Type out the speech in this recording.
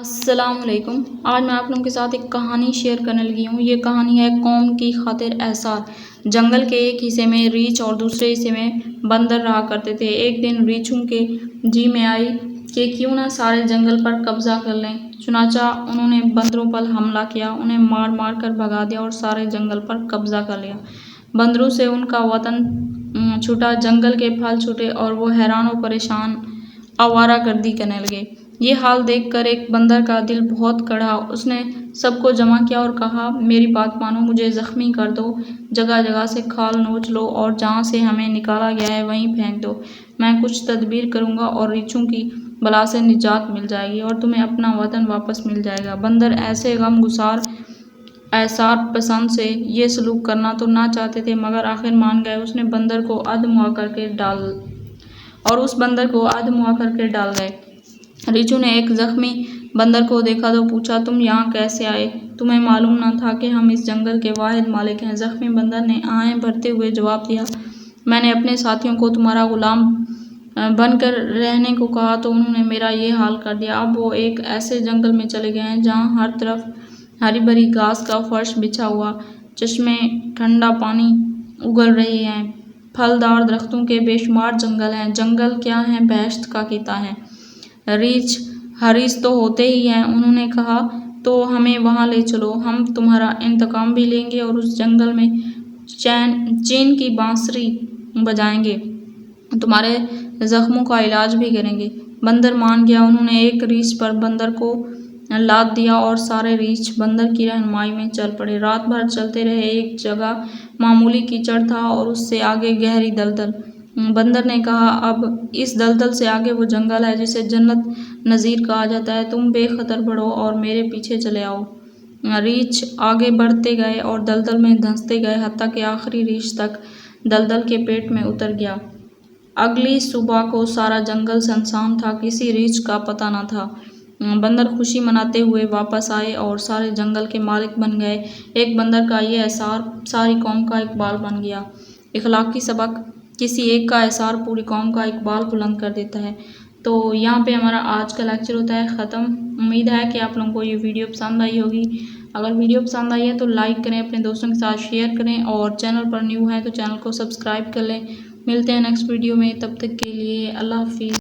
अस्सलामुअलैकुम। आज मैं आप लोगों के साथ एक कहानी शेयर करने लगी हूँ। ये कहानी है कौम की खातिर एहसार। जंगल के एक हिस्से में रीछ और दूसरे हिस्से में बंदर रहा करते थे। एक दिन रीछों के जी में आई कि क्यों ना सारे जंगल पर कब्जा कर लें। चुनाचा उन्होंने बंदरों पर हमला किया, उन्हें मार मार कर भगा दिया और सारे जंगल पर कब्जा कर लिया। बंदरों से उनका वतन छूटा, जंगल के फल छूटे और वो हैरान और परेशान आवारागर्दी करने लगे। ये हाल देखकर एक बंदर का दिल बहुत कड़ा। उसने सबको जमा किया और कहा, मेरी बात मानो, मुझे जख्मी कर दो, जगह जगह से खाल नोच लो और जहाँ से हमें निकाला गया है वहीं फेंक दो। मैं कुछ तदबीर करूँगा और रीछों की बला से निजात मिल जाएगी और तुम्हें अपना वतन वापस मिल जाएगा। बंदर ऐसे गमगुसार एसार पसंद से ये सलूक करना तो ना चाहते थे, मगर आखिर मान गए। उसने बंदर को उस बंदर को अधमुआ करके डाल गए। रीछू ने एक जख्मी बंदर को देखा तो पूछा, तुम यहाँ कैसे आए? तुम्हें मालूम न था कि हम इस जंगल के वाहिद मालिक हैं? जख्मी बंदर ने आहें भरते हुए जवाब दिया, मैंने अपने साथियों को तुम्हारा गुलाम बनकर रहने को कहा तो उन्होंने मेरा ये हाल कर दिया। अब वो एक ऐसे जंगल में चले गए हैं जहाँ हर तरफ हरी भरी घास का फर्श बिछा हुआ, चश्मे ठंडा पानी उगल रहे हैं, फलदार दरख्तों के बेशुमार जंगल हैं। जंगल क्या है, बहश्त का कीता है। रीछ हरीस तो होते ही हैं। उन्होंने कहा, तो हमें वहाँ ले चलो, हम तुम्हारा इंतकाम भी लेंगे और उस जंगल में चैन की बांसुरी बजाएंगे, तुम्हारे जख्मों का इलाज भी करेंगे। बंदर मान गया। उन्होंने एक रीछ पर बंदर को लाद दिया और सारे रीछ बंदर की रहनुमाई में चल पड़े। रात भर चलते रहे। एक जगह मामूली कीचड़ था और उससे आगे गहरी दलदल। बंदर ने कहा, अब इस दलदल से आगे वो जंगल है जिसे जन्नत नज़ीर कहा जाता है। तुम बेखतर बढ़ो और मेरे पीछे चले आओ। रीछ आगे बढ़ते गए और दलदल में धंसते गए, हत्ता कि आखिरी रीछ तक दलदल के पेट में उतर गया। अगली सुबह को सारा जंगल सुनसान था, किसी रीछ का पता न था। बंदर खुशी मनाते हुए वापस आए और सारे जंगल के मालिक बन गए। एक बंदर का ये एहसार सारी कौम का इकबाल बन गया। इखलाकी सबक, किसी एक का एहसार पूरी कौम का इकबाल बुलंद कर देता है। तो यहाँ पे हमारा आज का लेक्चर होता है ख़त्म। उम्मीद है कि आप लोगों को ये वीडियो पसंद आई होगी। अगर वीडियो पसंद आई है तो लाइक करें, अपने दोस्तों के साथ शेयर करें और चैनल पर न्यू है तो चैनल को सब्सक्राइब कर लें। मिलते हैं नेक्स्ट वीडियो में, तब तक के लिए अल्लाह हाफिज़।